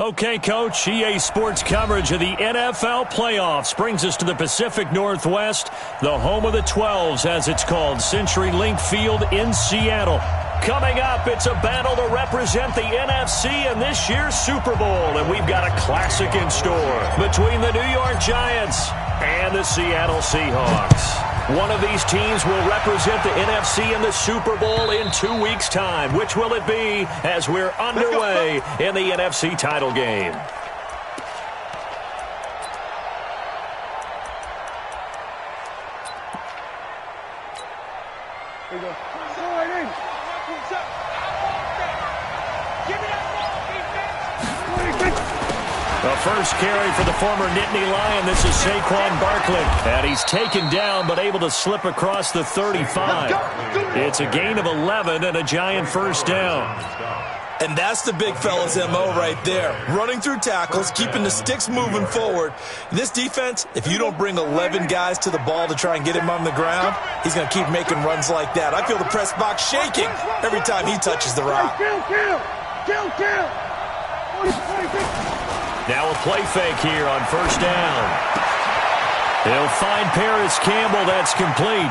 Okay, Coach, EA Sports coverage of the NFL playoffs brings us to the Pacific Northwest, the home of the 12s, as it's called, CenturyLink Field in Seattle. Coming up, it's a battle to represent the NFC in this year's Super Bowl, and we've got a classic in store between the New York Giants and the Seattle Seahawks. One of these teams will represent the NFC in the Super Bowl in 2 weeks' time. Which will it be as we're underway in the NFC title game? Here we go. The first carry for the former Nittany Lion. This is Saquon Barkley. And he's taken down but able to slip across the 35. It's a gain of 11 and a Giant first down. And that's the big fella's MO right there. Running through tackles, keeping the sticks moving forward. This defense, if you don't bring 11 guys to the ball to try and get him on the ground, he's going to keep making runs like that. I feel the press box shaking every time he touches the rock. Kill. Now a play fake here on first down. He'll find Paris Campbell. That's complete.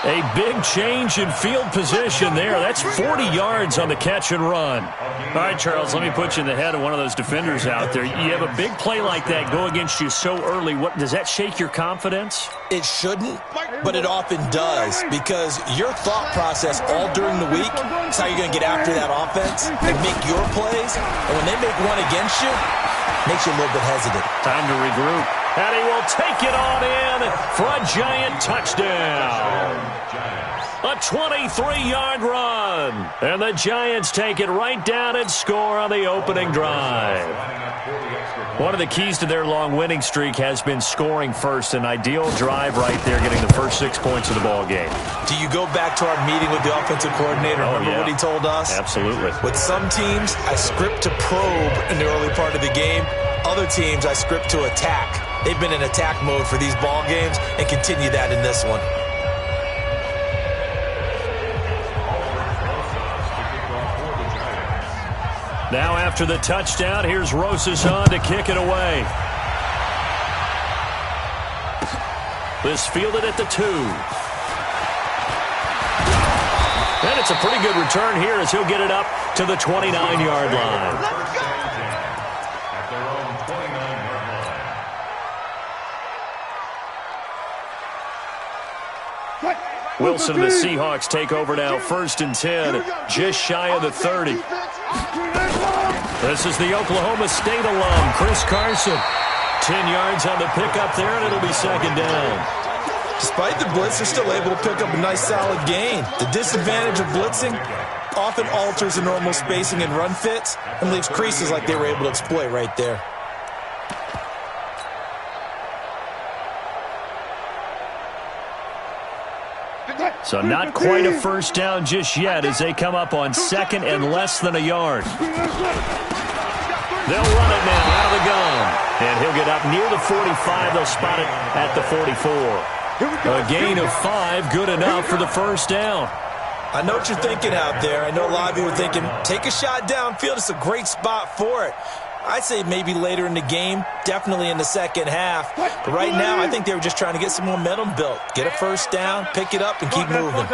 A big change in field position there. That's 40 yards on the catch and run. All right, Charles, let me put you in the head of one of those defenders out there. You have a big play like that go against you so early. What does that shake your confidence? It shouldn't, but it often does, because your thought process all during the week is how you're going to get after that offense and make your plays. And when they make one against you, it makes you a little bit hesitant. Time to regroup. And he will take it on in for a Giant touchdown. A 23-yard run. And the Giants take it right down and score on the opening drive. One of the keys to their long winning streak has been scoring first. An ideal drive right there, getting the first 6 points of the ball game. Do you go back to our meeting with the offensive coordinator? Remember what he told us? Absolutely. With some teams, I script to probe in the early part of the game. Other teams, I script to attack. They've been in attack mode for these ball games and continue that in this one. Now after the touchdown, here's Rosas on to kick it away. This fielded at the 2. And it's a pretty good return here as he'll get it up to the 29-yard line. Wilson and the Seahawks take over now, 1st and 10, just shy of the 30. This is the Oklahoma State alum, Chris Carson. 10 yards on the pickup there, and it'll be 2nd down. Despite the blitz, they're still able to pick up a nice solid gain. The disadvantage of blitzing often alters the normal spacing and run fits and leaves creases like they were able to exploit right there. So not quite a first down just yet as they come up on 2nd and less than a yard. They'll run it now out of the gun. And he'll get up near the 45. They'll spot it at the 44. A gain of 5, good enough for the first down. I know what you're thinking out there. I know a lot of you are thinking, take a shot downfield. It's a great spot for it. I'd say maybe later in the game, definitely in the second half. But right now, I think they were just trying to get some momentum built. Get a first down, pick it up, and keep moving. On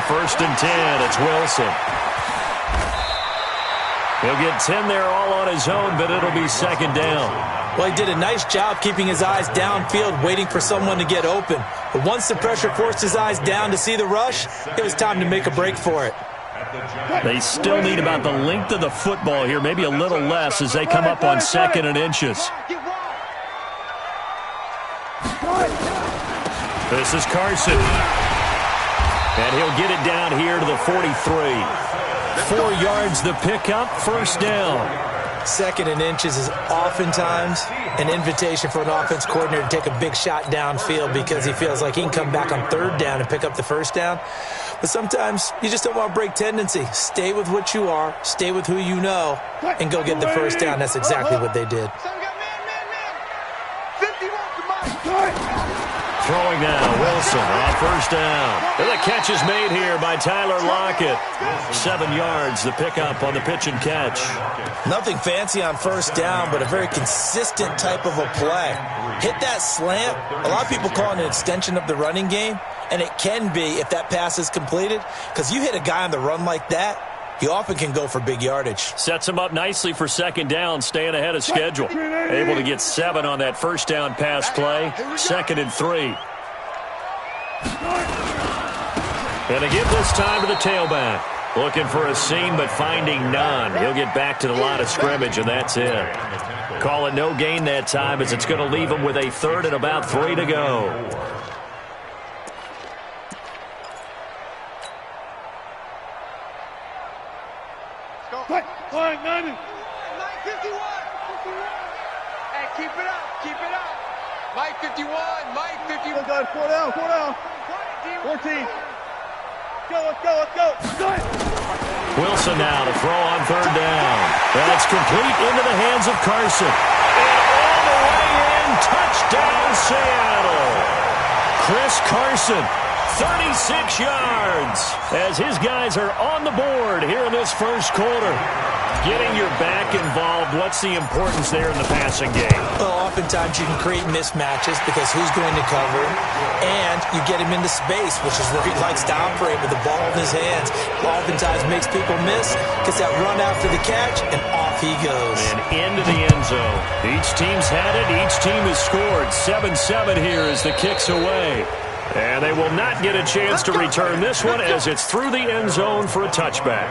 1st and 10, it's Wilson. He'll get 10 there all on his own, but it'll be 2nd down. Well, he did a nice job keeping his eyes downfield, waiting for someone to get open. But once the pressure forced his eyes down to see the rush, it was time to make a break for it. They still need about the length of the football here, maybe a little less as they come up on 2nd and inches. This is Carson. And he'll get it down here to the 43. 4 yards the pickup, first down. 2nd and inches is oftentimes an invitation for an offense coordinator to take a big shot downfield because he feels like he can come back on 3rd down and pick up the first down. But sometimes you just don't want to break tendency. Stay with what you are, stay with who you know, and go get the first down. That's exactly what they did. Throwing now, Wilson on first down. And the catch is made here by Tyler Lockett. 7 yards, the pickup on the pitch and catch. Nothing fancy on first down, but a very consistent type of a play. Hit that slant. A lot of people call it an extension of the running game, and it can be if that pass is completed, because you hit a guy on the run like that, he often can go for big yardage. Sets him up nicely for second down, staying ahead of schedule. Able to get 7 on that first down pass play. 2nd and 3. And they give this time to the tailback. Looking for a seam, but finding none. He'll get back to the line of scrimmage, and that's it. Call it no gain that time, as it's going to leave him with a 3rd and about 3 to go. Fine, 90. Mike 51. Hey, keep it up. Keep it up. Mike 51. Mike 51. 4 down. 14. Let's go. Wilson now to throw on 3rd down. That's complete into the hands of Carson. And all the way in, touchdown Seattle. Chris Carson, 36 yards, as his guys are on the board here in this first quarter. Getting your back involved, what's the importance there in the passing game? Well, oftentimes you can create mismatches because who's going to cover, and you get him into space, which is where he likes to operate with the ball in his hands. Oftentimes makes people miss, gets that run after the catch, and off he goes. And into the end zone. Each team's had it, each team has scored. 7-7 here as the kick's away. And they will not get a chance to return this one as it's through the end zone for a touchback.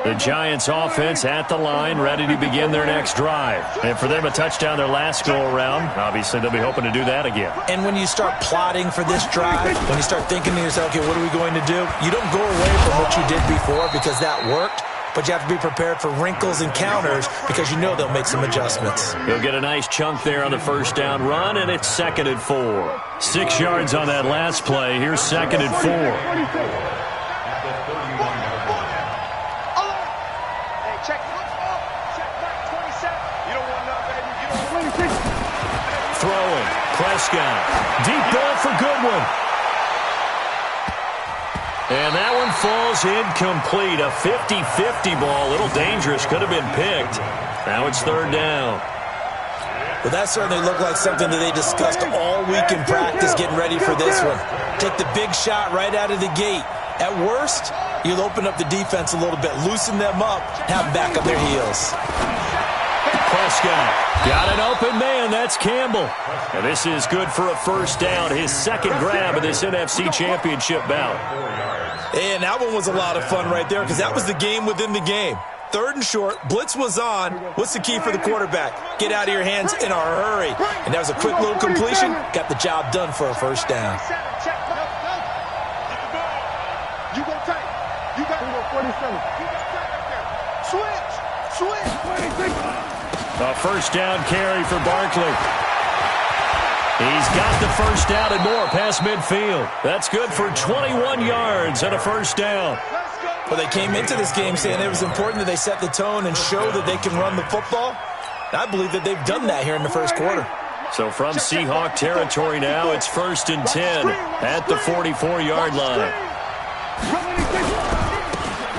The Giants offense at the line, ready to begin their next drive. And for them, a touchdown their last go-around. Obviously, they'll be hoping to do that again. And when you start plotting for this drive, when you start thinking to yourself, okay, what are we going to do? You don't go away from what you did before because that worked. But you have to be prepared for wrinkles and counters because you know they'll make some adjustments. He'll get a nice chunk there on the first down run, and it's 2nd and 4. 6 yards on that last play. Here's 2nd and 4. Throwing. Prescott. Deep ball for Goodwin. And that one falls incomplete. A 50-50 ball. A little dangerous. Could have been picked. Now it's 3rd down. Well, that certainly looked like something that they discussed all week in practice getting ready for this one. Take the big shot right out of the gate. At worst, you'll open up the defense a little bit, loosen them up, have them back on their heels. Prescott got an open man. That's Campbell. And this is good for a first down. His 2nd grab of this NFC Championship bout. And that one was a lot of fun right there because that was the game within the game. 3rd and short. Blitz was on. What's the key for the quarterback? Get out of your hands in a hurry. And that was a quick little completion. Got the job done for a first down. You go tight. You got 47. Switch. 26. A first down carry for Barkley. He's got the first down and more past midfield. That's good for 21 yards and a first down. Well, they came into this game saying it was important that they set the tone and show that they can run the football. And I believe that they've done that here in the first quarter. So from Seahawk territory now, it's 1st and 10 at the 44-yard line.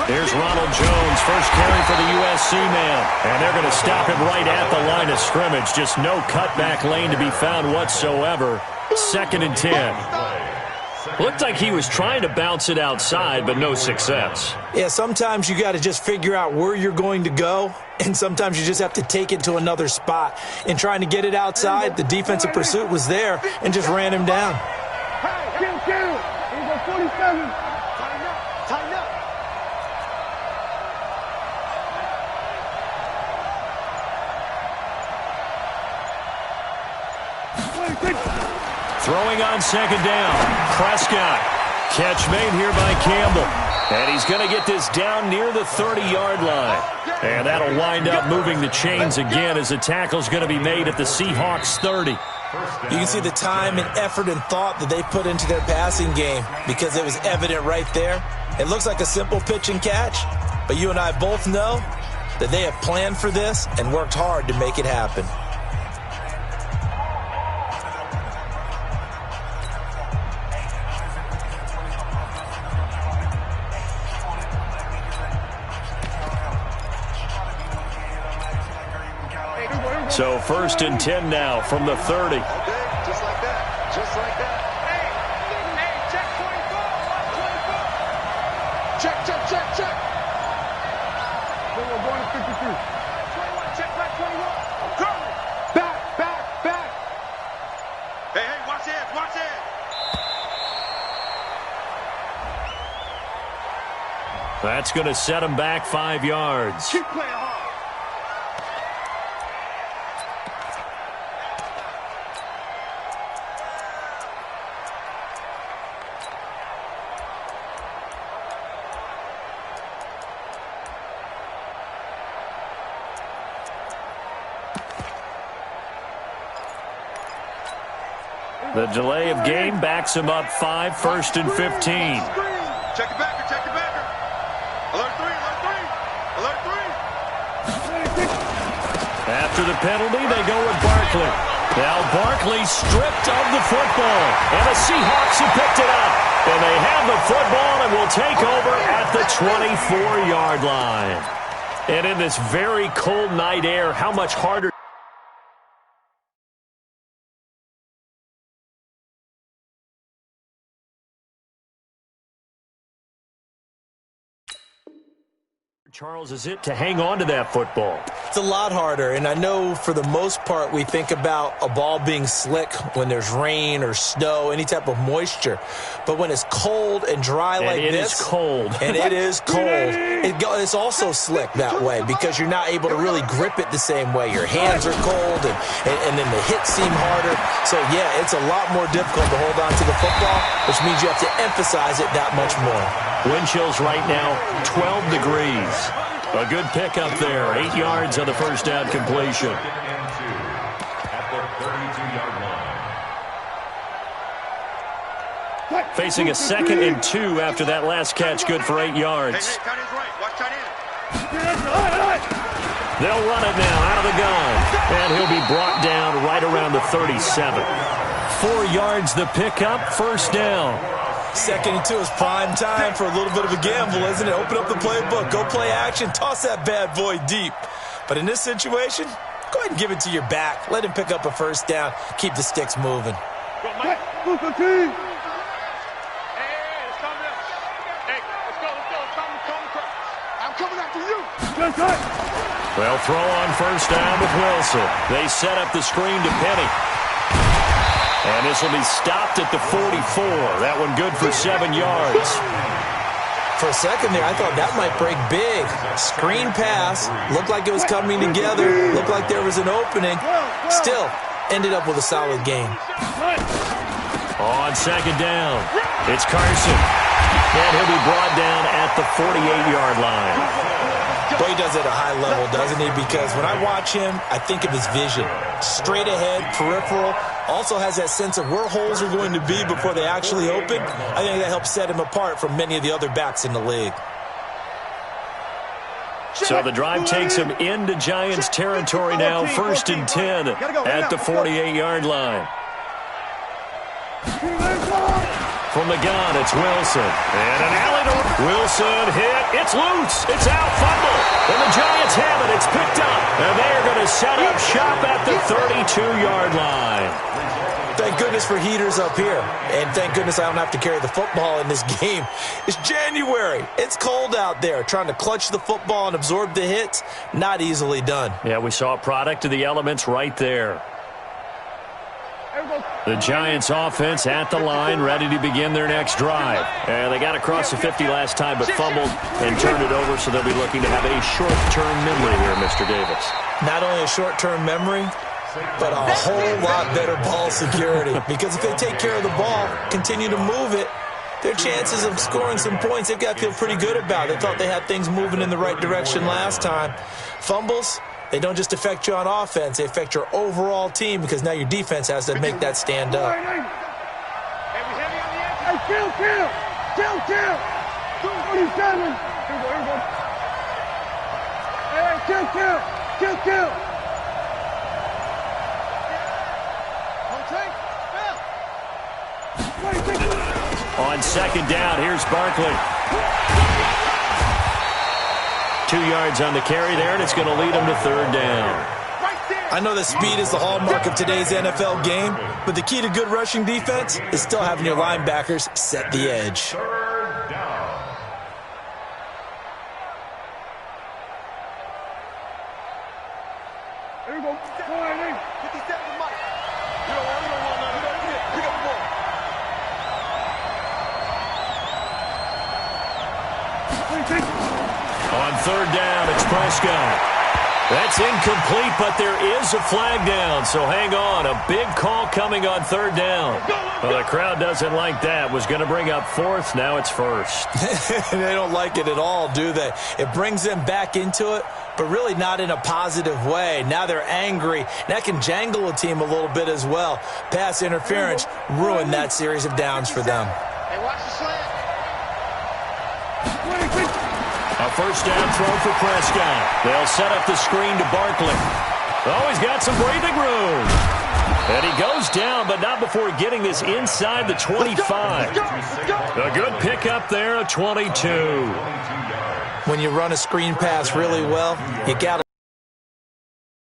Here's Ronald Jones, first carry for the USC man. And they're going to stop him right at the line of scrimmage. Just no cutback lane to be found whatsoever. 2nd and 10. Looked like he was trying to bounce it outside, but no success. Yeah, sometimes you got to just figure out where you're going to go, and sometimes you just have to take it to another spot. In trying to get it outside, the defensive pursuit was there and just ran him down. Kill. He's 47. Tighten up. Throwing on 2nd down. Prescott. Catch made here by Campbell. And he's going to get this down near the 30-yard line. And that'll wind up moving the chains again as the tackle's going to be made at the Seahawks 30. You can see the time and effort and thought that they put into their passing game because it was evident right there. It looks like a simple pitch and catch, But you and I both know that they have planned for this and worked hard to make it happen. So 1st and 10 now from the 30. Okay, just like that. Just like that. Hey, check 24. Check, check, check, check. We're going to 52. 21, check back 21. Curry. Back. Hey, watch it, watch it. That's going to set him back 5 yards. Keep playing hard. The delay of game backs him up 5, 1st and 15. Check it backer, check it backer. Alert 3, alert 3. Alert 3. After the penalty, they go with Barkley. Now Barkley stripped of the football, and the Seahawks have picked it up. And they have the football and will take over at the 24-yard line. And in this very cold night air, how much harder Charles, is it to hang on to that football? It's a lot harder, and I know for the most part we think about a ball being slick when there's rain or snow, any type of moisture. But when it's cold and dry like this, it is cold. And it is cold, it's also slick that way because you're not able to really grip it the same way. Your hands are cold, and then the hits seem harder. So, yeah, it's a lot more difficult to hold on to the football, which means you have to emphasize it that much more. Wind chills right now, 12 degrees. A good pickup there, 8 yards on the first down completion. Facing a 2nd and 2 after that last catch, good for 8 yards. They'll run it now out of the gun, and he'll be brought down right around the 37. 4 yards the pickup, first down. 2nd and 2 is prime time for a little bit of a gamble, isn't it? Open up the playbook, go play action, toss that bad boy deep. But in this situation, go ahead and give it to your back. Let him pick up a first down. Keep the sticks moving. Hey, move the team. It's coming up. Hey, let's go. I'm coming after you. Just right. They'll throw on first down with Wilson. They set up the screen to Penny. And this will be stopped at the 44. That one good for 7 yards. For a second there, I thought that might break big. Screen pass. Looked like it was coming together. Looked like there was an opening. Still, ended up with a solid game. On second down, it's Carson. And he'll be brought down at the 48-yard line. Boy, he does it at a high level, doesn't he? Because when I watch him, I think of his vision. Straight ahead, peripheral. Also has that sense of where holes are going to be before they actually open. I think that helps set him apart from many of the other backs in the league. So the drive takes him into Giants territory now, 1st and 10 at the 48-yard line. From the gun, it's Wilson. And an alley to Wilson hit. It's loose. It's out. Fumble. And the Giants have it. It's picked up. And they are going to set up shop at the 32-yard line. Thank goodness for heaters up here. And thank goodness I don't have to carry the football in this game. It's January. It's cold out there. Trying to clutch the football and absorb the hits, not easily done. Yeah, we saw a product of the elements right there. The Giants offense at the line, ready to begin their next drive. And they got across the 50 last time, but fumbled and turned it over, so they'll be looking to have a short-term memory here, Mr. Davis. Not only a short-term memory, but a whole lot better ball security. Because if they take care of the ball, continue to move it, their chances of scoring some points, they've got to feel pretty good about. They thought they had things moving in the right direction last time. Fumbles, they don't just affect you on offense, they affect your overall team because now your defense has to make that stand up. Hey, kill. 27. Here we go. Kill, kill. Kill, kill. On second down, here's Barkley. 2 yards on the carry there, and it's going to lead him to third down. I know that speed is the hallmark of today's NFL game, but the key to good rushing defense is still having your linebackers set the edge. There you go. Go ahead, 57 Mike. You don't want none of that. Pick up the ball. On third down, it's Prescott. That's incomplete, but there is a flag down, so hang on. A big call coming on third down. Well, the crowd doesn't like that. Was going to bring up fourth, now it's first. They don't like it at all, do they? It brings them back into it, but really not in a positive way. Now they're angry. That can jangle a team a little bit as well. Pass interference ruined that series of downs for them. Hey, watch the slant. A first down throw for Prescott. They'll set up the screen to Barkley. Oh, he's got some breathing room. And he goes down, but not before getting this inside the 25. A good pickup there, a 22. When you run a screen pass really well, you got to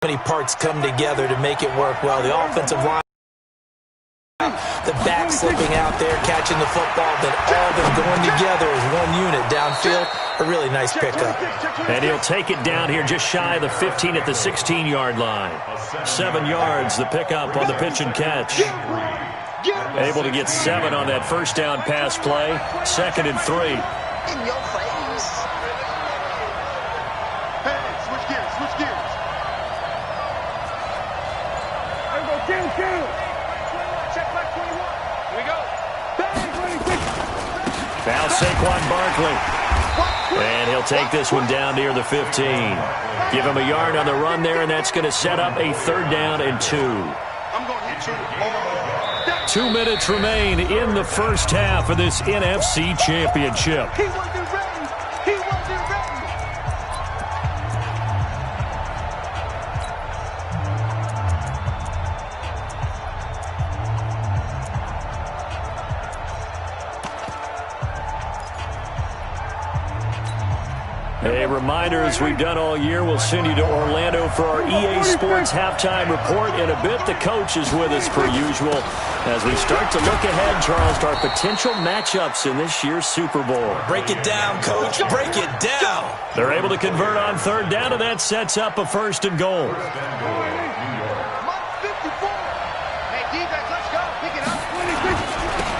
many parts come together to make it work well. The offensive line, the back slipping out there, catching the football, then all of them going together as one unit downfield. A really nice pickup. And he'll take it down here just shy of the 15 at the 16-yard line. 7 yards, the pickup on the pitch and catch. Able to get 7 on that first down pass play. 2nd and 3. In your face. Hey, switch gears, switch gears. There you go. Kill, kill. Check back 21. Here we go. Now Saquon Barkley. And he'll take this one down near the 15. Give him a yard on the run there, and that's going to set up a third down and 2. I'm going to hit you. 2 minutes remain in the first half of this NFC Championship. He wasn't ready. He wasn't ready. A reminder, as we've done all year, we'll send you to Orlando for our EA Sports halftime report. In a bit, the coach is with us per usual as we start to look ahead, Charles, to our potential matchups in this year's Super Bowl. Break it down, coach. Break it down. They're able to convert on third down, and that sets up a 1st and goal. Hey, defense, let's go. Pick it up.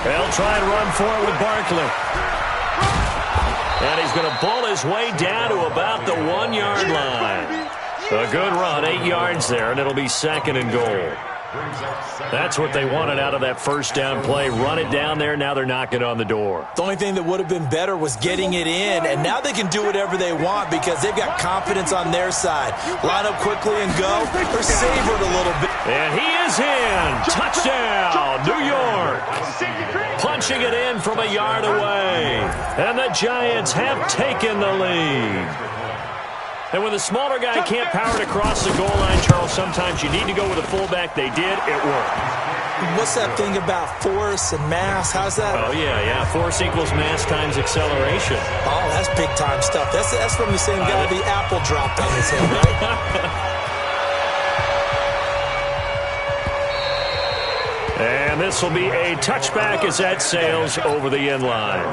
They'll try and run for it with Barkley. And he's going to bull his way down to about the 1-yard line. A good run, 8 yards there, and it'll be 2nd and goal. That's what they wanted out of that first down play. Run it down there. Now they're knocking on the door. The only thing that would have been better was getting it in, and now they can do whatever they want because they've got confidence on their side. Line up quickly and go, or savor it a little bit. And he is in. Touchdown, New York. Punching it in from a yard away. And the Giants have taken the lead. And when the smaller guy can't power it across the goal line, Charles, sometimes you need to go with a fullback. They did. It worked. What's that thing about force and mass? How's that? Oh, yeah. Force equals mass times acceleration. Oh, that's big-time stuff. That's from the same guy the apple dropped on his head, right? And this will be a touchback as that sails over the end line.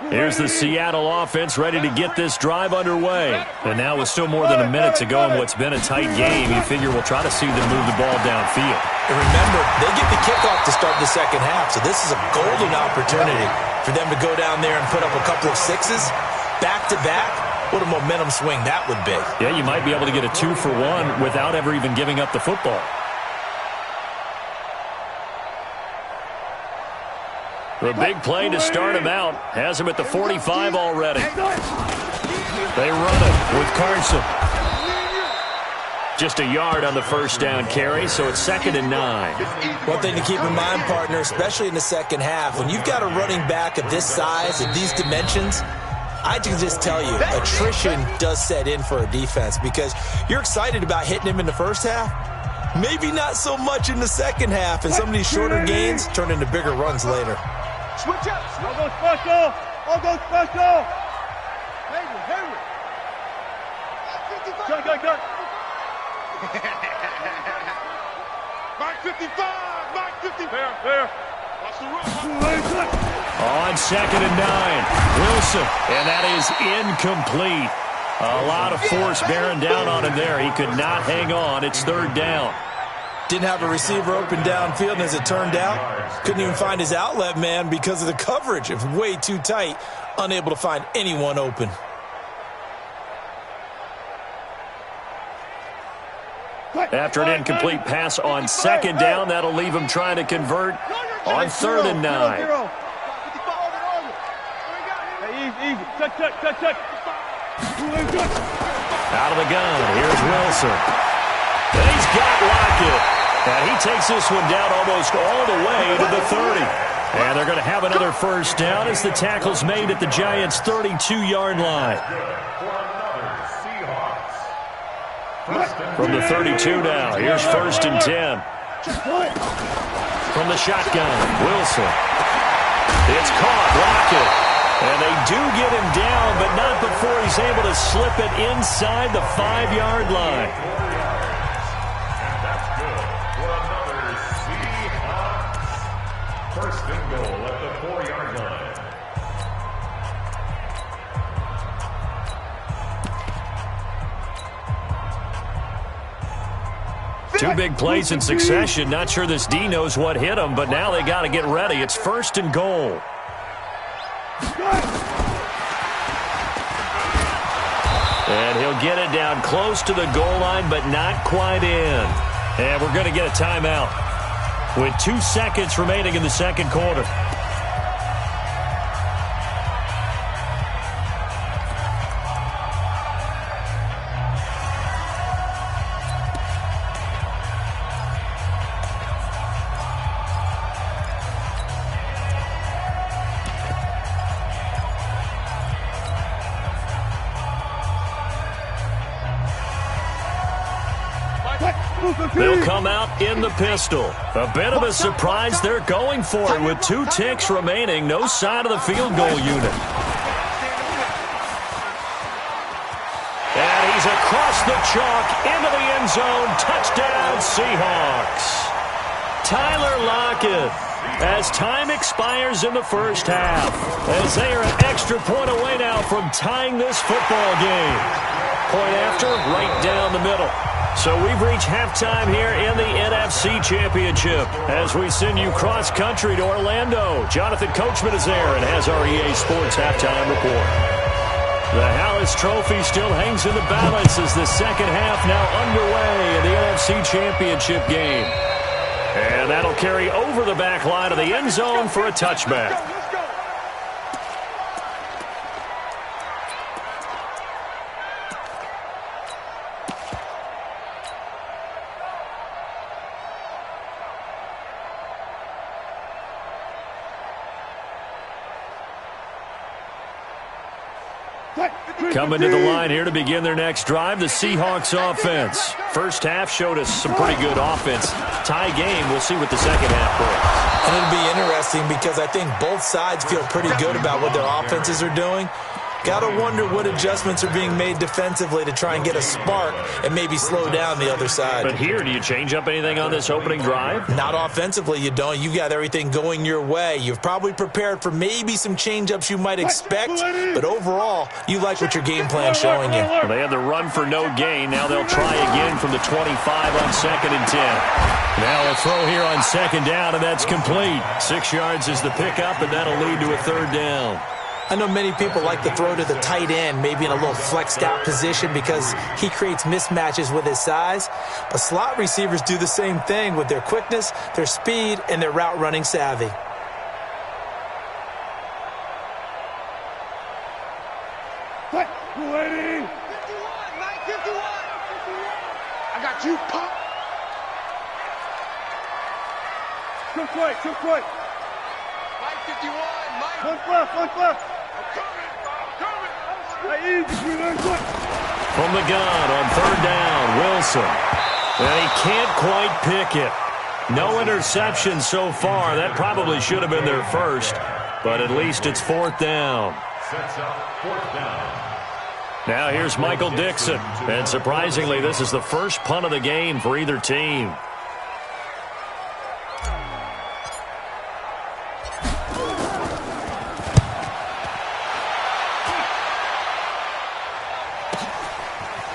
Here's the Seattle offense ready to get this drive underway. And now with still more than a minute to go in what's been a tight game, you figure we'll try to see them move the ball downfield. And remember, they get the kickoff to start the second half, so this is a golden opportunity for them to go down there and put up a couple of sixes back-to-back. What a momentum swing that would be. Yeah, you might be able to get a 2-for-1 without ever even giving up the football. The big play to start him out has him at the 45 already. They run it with Carson. Just a yard on the first down carry, so it's 2nd and 9. One thing to keep in mind, partner, especially in the second half, when you've got a running back of this size, of these dimensions, I can just tell you, attrition does set in for a defense because you're excited about hitting him in the first half. Maybe not so much in the second half, and some of these shorter gains turn into bigger runs later. Switch up. I'll go special. I'll go special. Henry. Cut. Mike 55. Mike 50. There. Watch the run. On 2nd and 9, Wilson, and that is incomplete. A lot of force bearing down on him there. He could not hang on. It's 3rd down. Didn't have a receiver open downfield, and as it turned out, couldn't even find his outlet man because of the coverage. It was way too tight, unable to find anyone open. After an incomplete pass on 2nd down, that'll leave him trying to convert on 3rd and 9. Easy. Check. Out of the gun, here's Wilson. And he's got Lockett. And he takes this one down almost all the way to the 30. And they're going to have another first down as the tackle's made at the Giants' 32-yard line. From the 32 now, here's 1st and 10. From the shotgun, Wilson. It's caught, Lockett. And they do get him down, but not before he's able to slip it inside the 5-yard line. And that's good for another Seahawks. 1st and goal at the 4-yard line. Two big plays in succession. Not sure this D knows what hit him, but now they got to get ready. It's 1st and goal. And he'll get it down close to the goal line, but not quite in. And we're going to get a timeout with 2 seconds remaining in the second quarter. They'll come out in the pistol. A bit of a surprise. They're going for it with 2 ticks remaining. No sign of the field goal unit. And he's across the chalk into the end zone. Touchdown, Seahawks. Tyler Lockett, as time expires in the first half, as they are an extra point away now from tying this football game. Point after, right down the middle. So we've reached halftime here in the NFC Championship as we send you cross-country to Orlando. Jonathan Coachman is there and has our EA Sports halftime report. The Hallis Trophy still hangs in the balance as the second half now underway in the NFC Championship game. And that'll carry over the back line of the end zone for a touchback. Coming to the line here to begin their next drive, the Seahawks offense. First half showed us some pretty good offense. Tie game, we'll see what the second half brings. And it'll be interesting because I think both sides feel pretty good about what their offenses are doing. Got to wonder what adjustments are being made defensively to try and get a spark and maybe slow down the other side. But here, do you change up anything on this opening drive? Not offensively, you don't. You got everything going your way. You've probably prepared for maybe some change-ups you might expect, but overall, you like what your game plan's showing you. Well, they had the run for no gain. Now they'll try again from the 25 on 2nd and 10. Now a throw here on 2nd down, and that's complete. 6 yards is the pickup, and that'll lead to a 3rd down. I know many people like to throw to the tight end, maybe in a little flexed out position because he creates mismatches with his size. But slot receivers do the same thing with their quickness, their speed, and their route running savvy. I got you, punk. Took right, took right. Mike 51, Mike. One left, one left. I'm coming, I'm coming. Hey, easy, from the gun on third down, Wilson. And he can't quite pick it. No interception so far. That probably should have been their first, but at least it's fourth down. Sets up fourth down. Now here's Michael Dixon. And surprisingly, this is the first punt of the game for either team.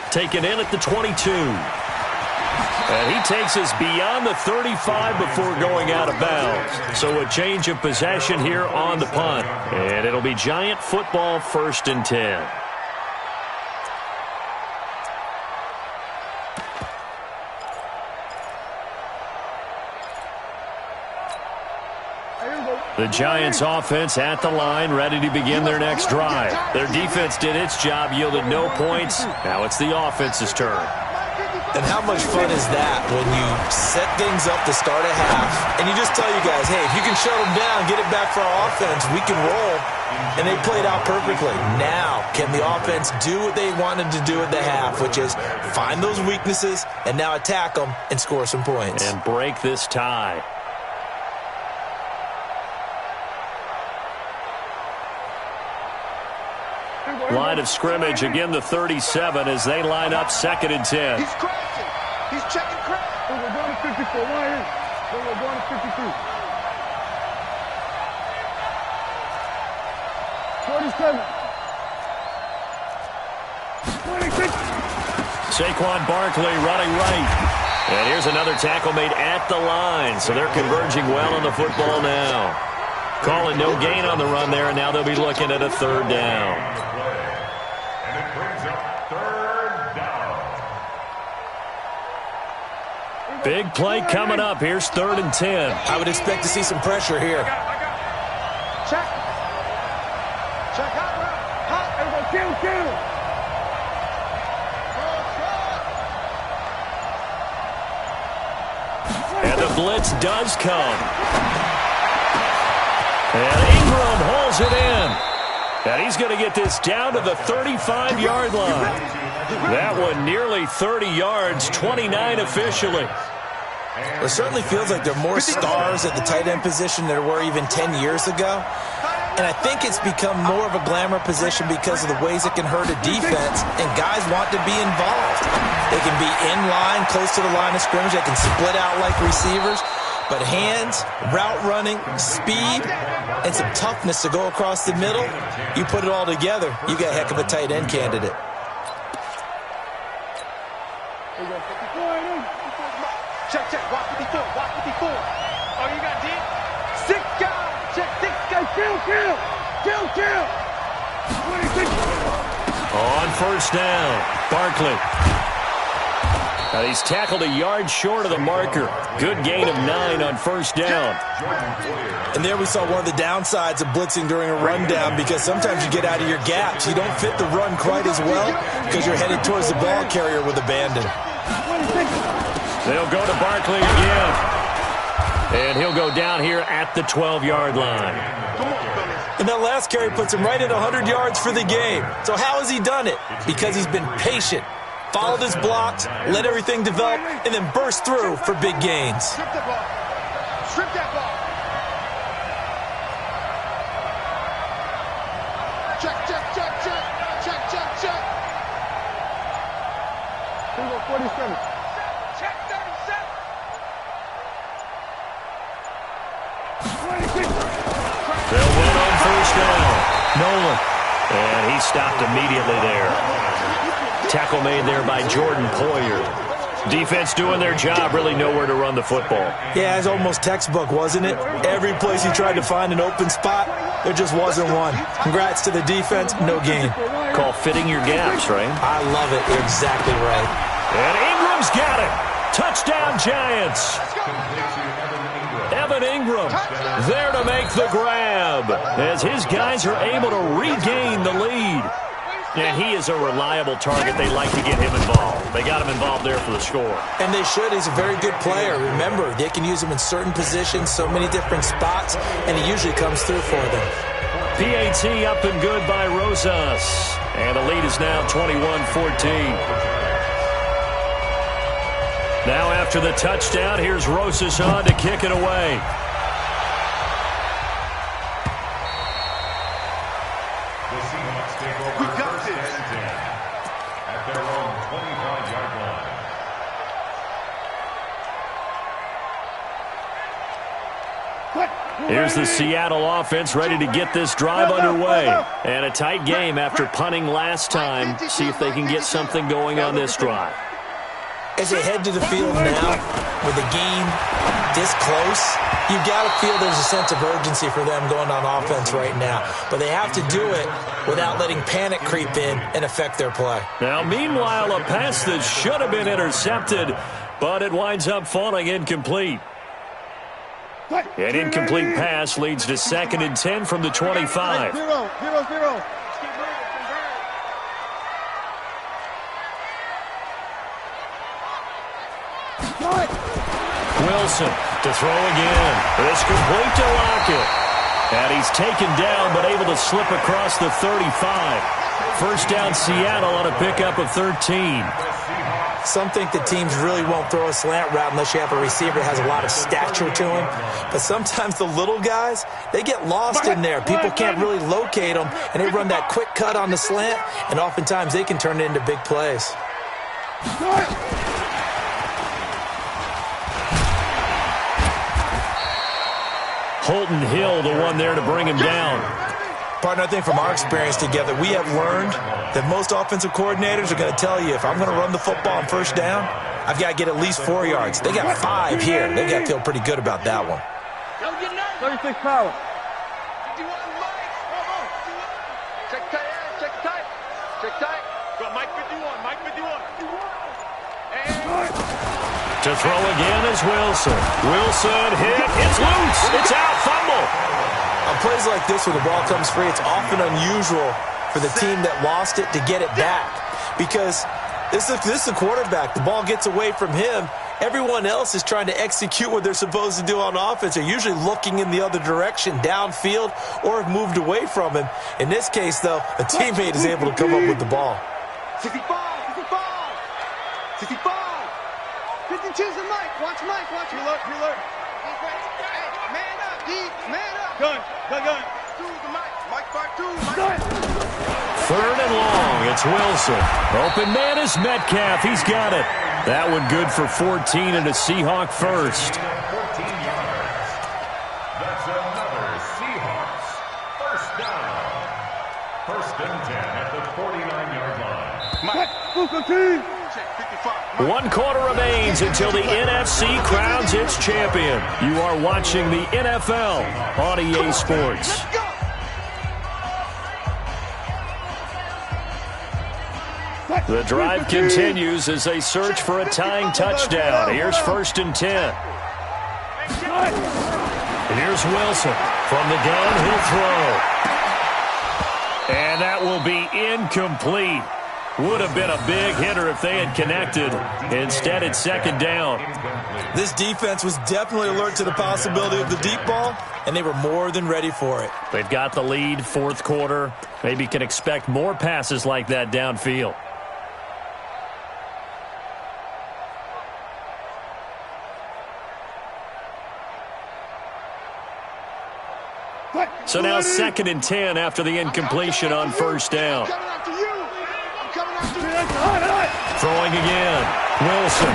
Taken in at the 22. And he takes us beyond the 35 before going out of bounds. So a change of possession here on the punt. And it'll be Giant football, 1st and 10. The Giants offense at the line, ready to begin their next drive. Their defense did its job, yielded no points. Now it's the offense's turn. And how much fun is that when you set things up to start a half and you just tell you guys, hey, if you can shut them down, get it back for our offense, we can roll. And they played out perfectly. Now, can the offense do what they wanted to do at the half, which is find those weaknesses and now attack them and score some points. And break this tie. Line of scrimmage, again the 37 as they line up 2nd and 10. He's crashing. He's checking crash. We're going to 54. Line in. We're going to 53. 47. 26. Saquon Barkley running right. And here's another tackle made at the line. So they're converging well on the football now. Calling no gain on the run there, and now they'll be looking at a 3rd down. Big play coming up. Here's 3rd and 10. I would expect to see some pressure here. Check. Check out. Hot. Everybody kill. And the blitz does come. And Ingram holds it in. And he's going to get this down to the 35-yard line. That one nearly 30 yards, 29 officially. It certainly feels like there are more stars at the tight end position than there were even 10 years ago. And I think it's become more of a glamour position because of the ways it can hurt a defense, and guys want to be involved. They can be in line, close to the line of scrimmage. They can split out like receivers. But hands, route running, speed, and some toughness to go across the middle, you put it all together, you got a heck of a tight end candidate. Check, watch 54, watch 54. Oh, you got deep? 6 guys, check, 6 guys, kill. 26. On 1st down, Barkley. And he's tackled a yard short of the marker. Good gain of 9 on 1st down. And there we saw one of the downsides of blitzing during a rundown, because sometimes you get out of your gaps. You don't fit the run quite as well because you're headed towards the ball carrier with abandon. They'll go to Barkley again. And he'll go down here at the 12-yard line. And that last carry puts him right at 100 yards for the game. So how has he done it? Because he's been patient, followed his blocks, let everything develop, and then burst through for big gains. Strip that ball. Strip that ball. Check. Here we go, 47. Check 37. 26. They'll win on 1st down. Nolan. And he stopped immediately there. Tackle made there by Jordan Poyer. Defense doing their job, really nowhere to run the football. Yeah, it's almost textbook, wasn't it? Every place he tried to find an open spot, there just wasn't one. Congrats to the defense, no gain. Call fitting your gaps, right? I love it. You're exactly right. And Ingram's got it. Touchdown, Giants. Evan Ingram there to make the grab as his guys are able to regain the lead. And he is a reliable target. They like to get him involved. They got him involved there for the score. And they should. He's a very good player. Remember, they can use him in certain positions, so many different spots, and he usually comes through for them. PAT up and good by Rosas. And the lead is now 21-14. Now after the touchdown, here's Rosas on to kick it away. We got this. At their own 25-yard line. Here's the Seattle offense ready to get this drive underway. And a tight game after punting last time. See if they can get something going on this drive. As they head to the field now, with the game this close, you've got to feel there's a sense of urgency for them going on offense right now. But they have to do it without letting panic creep in and affect their play. Now, meanwhile, a pass that should have been intercepted, but it winds up falling incomplete. An incomplete pass leads to 2nd and 10 from the 25. 0-0-0. Wilson to throw again. It's complete to Lockett. And he's taken down but able to slip across the 35. First down Seattle on a pickup of 13. Some think the teams really won't throw a slant route unless you have a receiver that has a lot of stature to him. But sometimes the little guys, they get lost in there. People can't really locate them, and they run that quick cut on the slant, and oftentimes they can turn it into big plays. Holton Hill, the one there to bring him down. Partner, I think from our experience together, we have learned that most offensive coordinators are going to tell you, if I'm going to run the football on first down, I've got to get at least 4 yards. They got 5 here. They got to feel pretty good about that one. 36 power. Check tight, check tight. Check tight. Go, Mike 51, Mike 51. To throw again is Wilson. Wilson hit. It's loose. It's out. Fumble. On plays like this where the ball comes free, it's often unusual for the team that lost it to get it back. Because this is the quarterback. The ball gets away from him. Everyone else is trying to execute what they're supposed to do on offense. They're usually looking in the other direction, downfield, or have moved away from him. In this case, though, a teammate is able to come up with the ball. 65, 65, 65. 52's the Mike. Watch Mike. Watch him. Look. Man up, D. Man up. Gun. Two's the Mike. Mike 5-2. Mike. 3rd and long. It's Wilson. Open man is Metcalf. He's got it. That one good for 14 and a Seahawk first. 14 yards. That's another Seahawks first down. 1st and 10 at the 49-yard line. Mike. Move team. 1 quarter remains until the NFC crowns its champion. You are watching the NFL on EA Sports. The drive continues as they search for a tying touchdown. Here's 1st and 10. And here's Wilson. From the gun, he'll throw. And that will be incomplete. Would have been a big hitter if they had connected. Instead, it's 2nd down. This defense was definitely alert to the possibility of the deep ball, and they were more than ready for it. They've got the lead, 4th quarter. Maybe can expect more passes like that downfield. So now 2nd and 10 after the incompletion on 1st down. Throwing again. Wilson.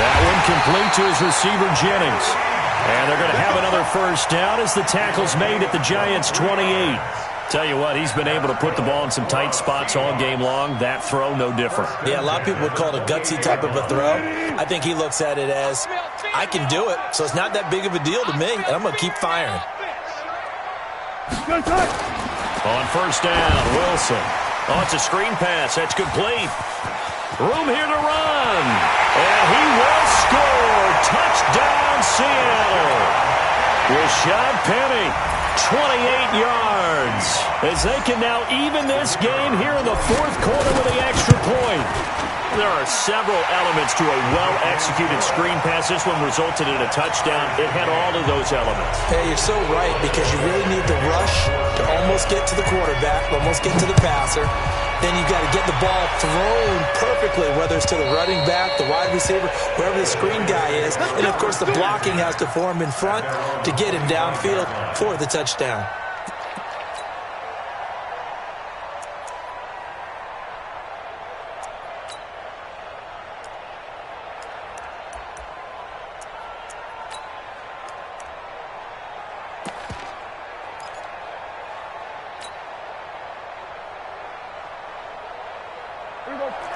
That one complete to his receiver, Jennings. And they're going to have another 1st down as the tackle's made at the Giants' 28. Tell you what, he's been able to put the ball in some tight spots all game long. That throw, no different. Yeah, a lot of people would call it a gutsy type of a throw. I think he looks at it as, I can do it, so it's not that big of a deal to me, and I'm going to keep firing. On 1st down, Wilson. Oh, it's a screen pass. That's complete. Room here to run. And he will score. Touchdown, Seattle. Rashad Penny, 28 yards. as they can now even this game here in the fourth quarter with the extra point. There are several elements to a well-executed screen pass. This one resulted in a touchdown. It had all of those elements. Hey, you're so right, because you really need the rush to almost get to the quarterback, almost get to the passer. Then you've got to get the ball thrown perfectly, whether it's to the running back, the wide receiver, wherever the screen guy is. And, of course, the blocking has to form in front to get him downfield for the touchdown.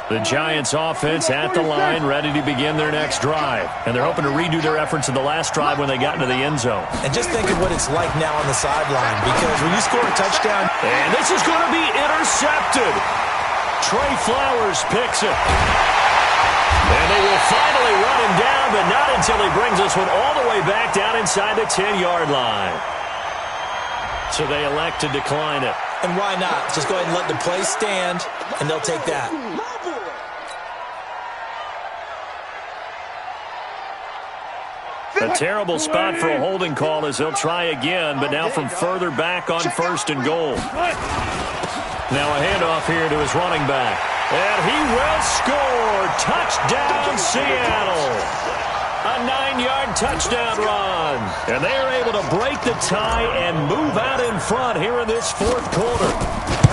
The Giants offense at the line, ready to begin their next drive. And they're hoping to redo their efforts in the last drive when they got into the end zone. And just think of what it's like now on the sideline, because when you score a touchdown... And this is going to be intercepted. Trey Flowers picks it. And they will finally run him down, but not until he brings this one all the way back down inside the 10-yard line. So they elect to decline it. And why not? Just go ahead and let the play stand, and they'll take that. A terrible spot for a holding call as they'll try again, but now from further back on first and goal. Now a handoff here to his running back. And he will score. Touchdown, Seattle. A 9-yard touchdown run. And they are able to break the tie and move out in front here in this fourth quarter.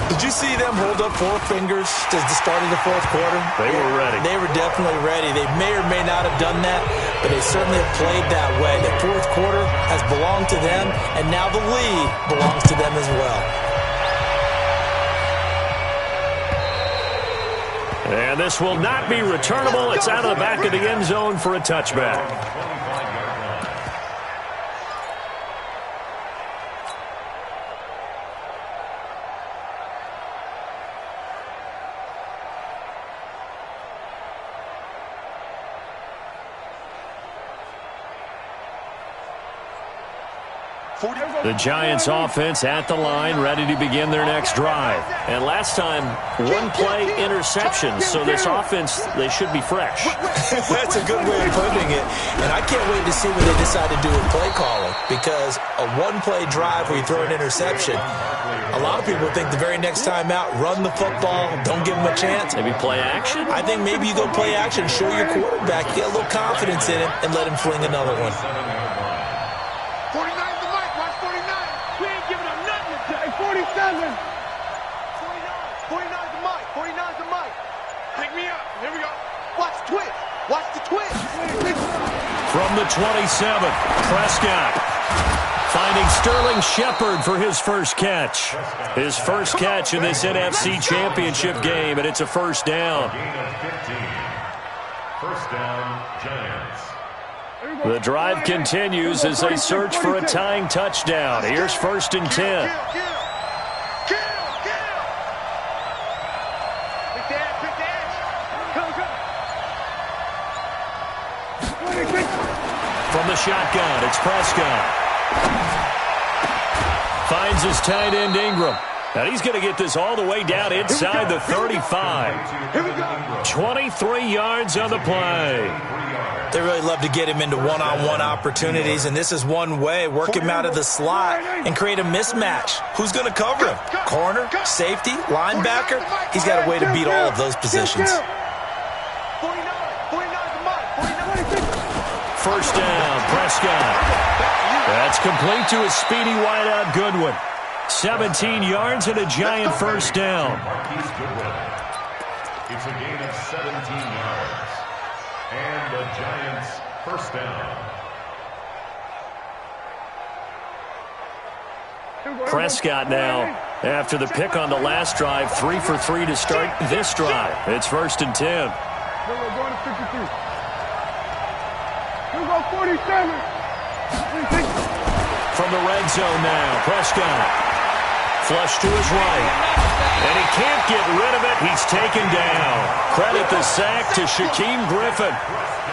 Did you see them hold up 4 fingers at the start of the fourth quarter? They were ready. They were definitely ready. They may or may not have done that, but they certainly have played that way. The fourth quarter has belonged to them, and now the lead belongs to them as well. And this will not be returnable. It's out of the back of the end zone for a touchback. The Giants offense at the line, ready to begin their next drive. And last time, one play interception, so this offense, they should be fresh. That's a good way of putting it. And I can't wait to see what they decide to do with play calling, because a one-play drive where you throw an interception, a lot of people think the very next time out, run the football, don't give them a chance. Maybe play action? I think maybe you go play action, show your quarterback, get a little confidence in him, and let him fling another one. 49's the mic. Watch 49. We ain't giving up nothing today. 47. 49's the mic. 49's the mic. Pick me up. Here we go. Watch the twitch. Watch the twitch. From the 27, Prescott finding Sterling Shepard for his first catch. His first catch in this NFC Championship game, and it's a first down. First down, Giants. The drive continues as they search for a tying touchdown. Here's first and 10. Kill. Pick the edge. From the shotgun, it's Prescott. Finds his tight end Ingram. And he's going to get this all the way down inside the 35. 23 yards on the play. They really love to get him into one-on-one opportunities, and this is one way. Work him out of the slot and create a mismatch. Who's going to cover him? Corner, safety, linebacker? He's got a way to beat all of those positions. 49's the mic. 49. First down, Prescott. That's complete to a speedy wideout Goodwin. 17 yards and a giant first down. It's a gain of 17 yards. And the Giants first down. Prescott now, after the pick on the last drive, 3 for 3 to start this drive. It's first and 10. Here we go to 53. Here we go 47. From the red zone now, Prescott. Flush to his right. And he can't get rid of it. He's taken down. Credit the sack to Shaquem Griffin.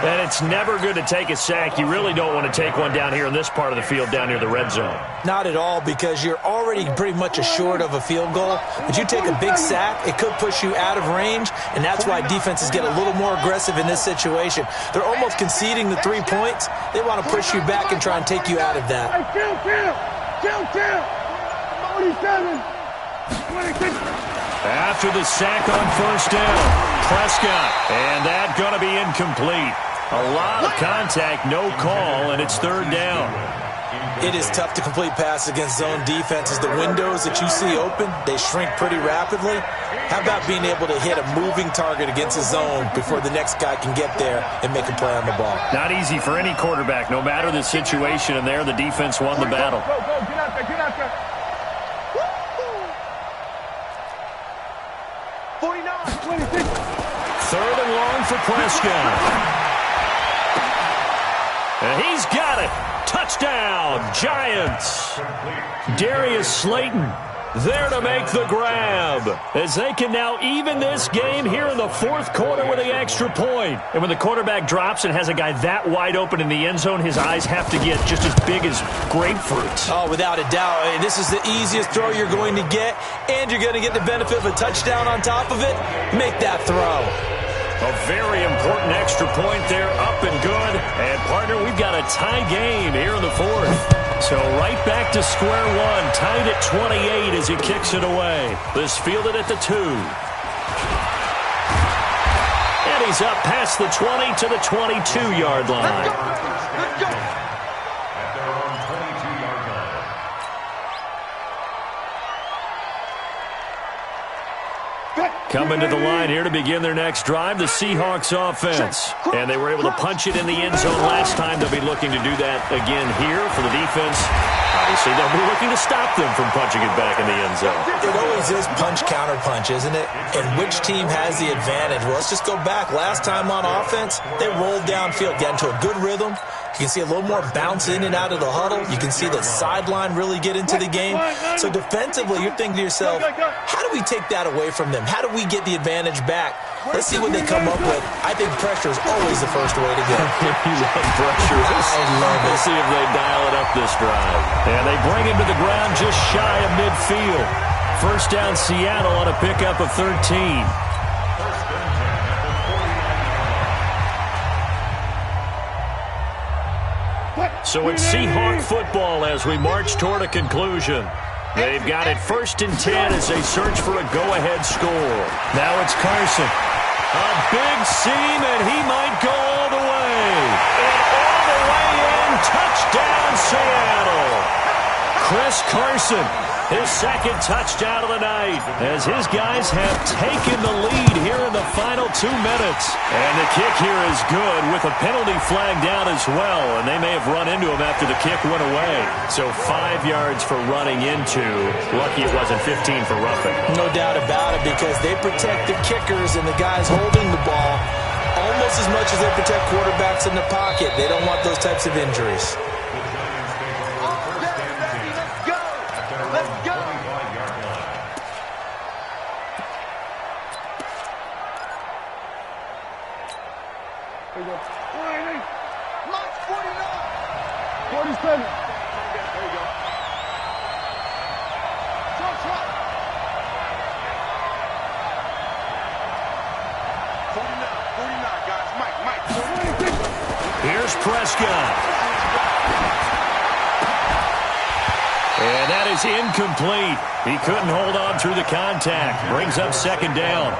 And it's never good to take a sack. You really don't want to take one down here in this part of the field, down near the red zone. Not at all, because you're already pretty much assured of a field goal. But you take a big sack, it could push you out of range, and that's why defenses get a little more aggressive in this situation. They're almost conceding the 3 points. They want to push you back and try and take you out of that. Kill. 47. 26. After the sack on first down, Prescott, and that going to be incomplete. A lot of contact, no call, and it's third down. It is tough to complete passes against zone defenses. The windows that you see open, they shrink pretty rapidly. How about being able to hit a moving target against a zone before the next guy can get there and make a play on the ball? Not easy for any quarterback, no matter the situation, and there the defense won the battle. Go, get out there. 49, 26. Third and long for Prescott. And he's got it. Touchdown, Giants. Darius Slayton there to make the grab, as they can now even this game here in the fourth quarter with the extra point. And when the quarterback drops and has a guy that wide open in the end zone, his eyes have to get just as big as grapefruits. Oh, without a doubt. This is the easiest throw you're going to get, and you're going to get the benefit of a touchdown on top of it. Make that throw. A very important extra point there, up and good. And, partner, we've got a tie game here in the fourth. So right back to square one, tied at 28 as he kicks it away. This fielded at the 2. And he's up past the 20 to the 22-yard line. At their own 22-yard line. Coming to the line here to begin their next drive, the Seahawks offense. And they were able to punch it in the end zone last time. They'll be looking to do that again here for the defense. Obviously, they'll be looking to stop them from punching it back in the end zone. It always is punch, counter punch, isn't it? And which team has the advantage? Well, let's just go back. Last time on offense, they rolled downfield, got into a good rhythm. You can see a little more bounce in and out of the huddle. You can see the sideline really get into the game. So defensively, you're thinking to yourself, how do we take that away from them? How do we get the advantage back? Let's see what they come up with. I think pressure is always the first way to go. You love pressure. I love it. We'll see if they dial it up this drive. And they bring him to the ground just shy of midfield. First down, Seattle on a pickup of 13. So it's Seahawk football as we march toward a conclusion. They've got it 1st and 10 as they search for a go-ahead score. Now it's Carson. A big seam, and he might go all the way. And all the way in, touchdown Seattle. Chris Carson, his second touchdown of the night, as his guys have taken the lead here in the final 2 minutes. And the kick here is good with a penalty flag down as well, and they may have run into him after the kick went away. So 5 yards for running into. Lucky it wasn't 15 for roughing. No doubt about it, because they protect the kickers and the guys holding the ball almost as much as they protect quarterbacks in the pocket. They don't want those types of injuries. Here's Prescott. And that is incomplete. He couldn't hold on through the contact. Brings up second down.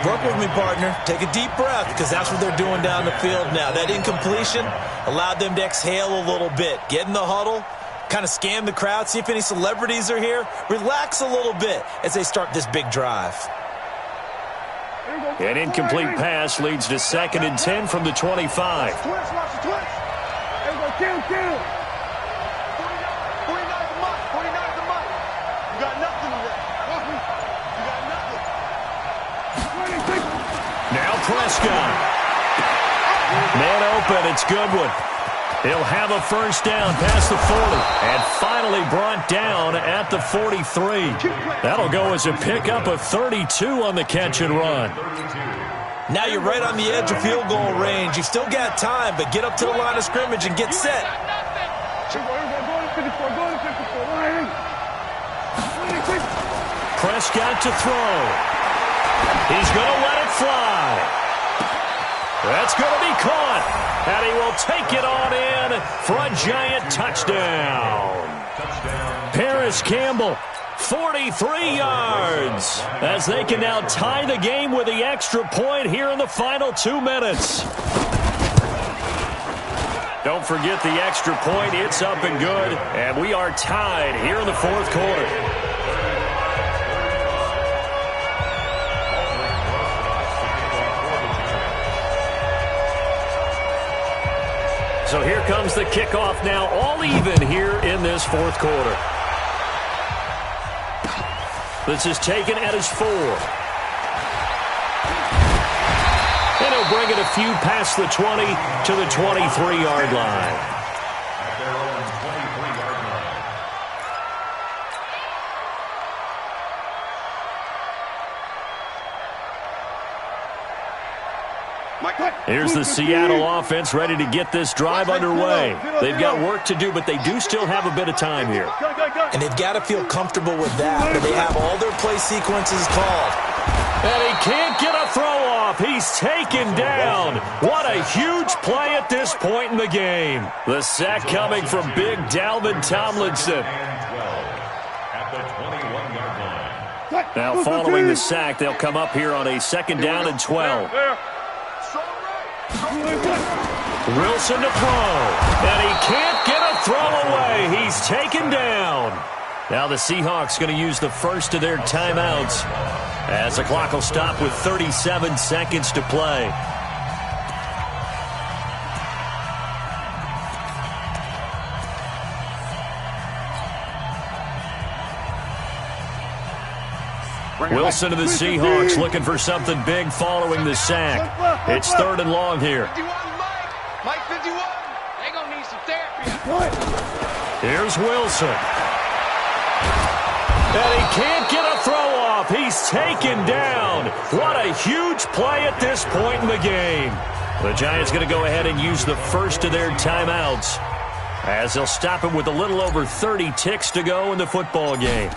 Work with me, partner. Take a deep breath, because that's what they're doing down the field now. That incompletion allowed them to exhale a little bit. Get in the huddle, kind of scan the crowd, see if any celebrities are here. Relax a little bit as they start this big drive. An incomplete pass leads to 2nd and 10 from the 25. Twist, watch the twist. There we go, kill. 49 the money, 49 the money. You got nothing today. You got nothing. Now Prescott. Man open, it's Goodwin. He'll have a first down past the 40 and finally brought down at the 43. That'll go as a pickup of 32 on the catch and run. Now you're right on the edge of field goal range. You've still got time, but get up to the line of scrimmage and get set. Prescott to throw. He's going to let it fly. That's going to be caught. And he will take it on in for a giant touchdown. Paris Campbell, 43 yards, as they can now tie the game with the extra point here in the final 2 minutes. Don't forget the extra point. It's up and good, and we are tied here in the fourth quarter. So here comes the kickoff now, all even here in this fourth quarter. This is taken at his 4. And he'll bring it a few past the 20 to the 23-yard line. At their own 23-yard line. Here's the Seattle offense ready to get this drive underway. They've got work to do, but they do still have a bit of time here. And they've got to feel comfortable with that, but they have all their play sequences called. And he can't get a throw off. He's taken down. What a huge play at this point in the game. The sack coming from big Dalvin Tomlinson. At the 21-yard line. Now following the sack, they'll come up here on a second down and 12. Wilson to throw, and he can't get a throw away. He's taken down. Now the Seahawks going to use the first of their timeouts as the clock will stop with 37 seconds to play. Wilson to the Seahawks looking for something big following the sack. It's 3rd and long here. Mike 51. They're going to need some therapy. Here's Wilson. And he can't get a throw off. He's taken down. What a huge play at this point in the game. The Giants going to go ahead and use the first of their timeouts as they'll stop it with a little over 30 ticks to go in the football game.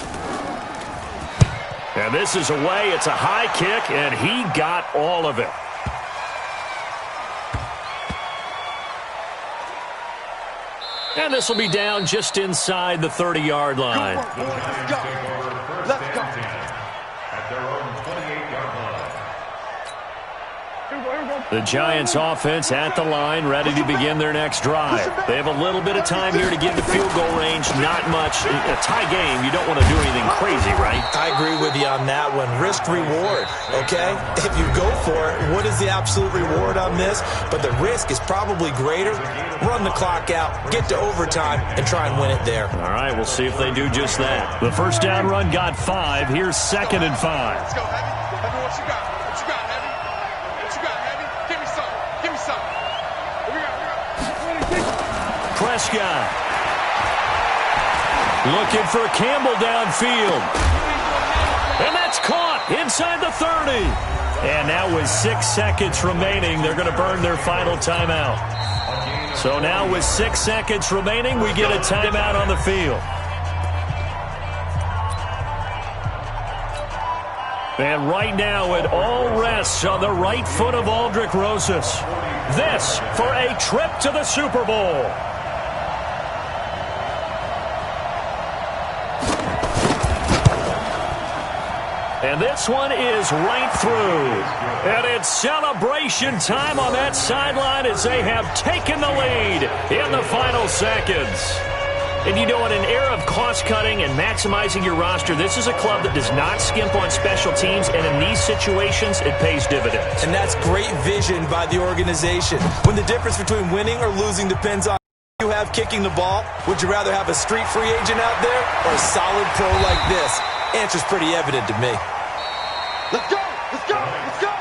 And this is away. It's a high kick, and he got all of it. And this will be down just inside the 30-yard line. Let's go. At their own 28-yard line. The Giants offense at the line, ready to begin their next drive. They have a little bit of time here to get to field goal range. Not much. A tie game, you don't want to do anything crazy, right? I agree with you on that one. Risk reward, okay? If you go for it, what is the absolute reward on this? But the risk is probably greater. Run the clock out, get to overtime, and try and win it there. All right, we'll see if they do just that. The first down run got 5. Here's 2nd and 5. Let's go, Heavy. Heavy, what you got? What you got, Heavy? What you got, Heavy? Give me some. Give me some. Here we go. Prescott. Looking for Campbell downfield. And that's caught inside the 30. And now with 6 seconds remaining, they're going to burn their final timeout. So now with 6 seconds remaining, we get a timeout on the field. And right now it all rests on the right foot of Aldrick Rosas. This for a trip to the Super Bowl. And this one is right through. And it's celebration time on that sideline as they have taken the lead in the final seconds. And you know, in an era of cost-cutting and maximizing your roster, this is a club that does not skimp on special teams, and in these situations, it pays dividends. And that's great vision by the organization. When the difference between winning or losing depends on who you have kicking the ball, would you rather have a street free agent out there or a solid pro like this? Answer's pretty evident to me. Let's go! Let's go! Let's go!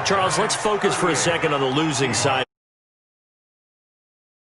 Charles, let's focus for a second on the losing side.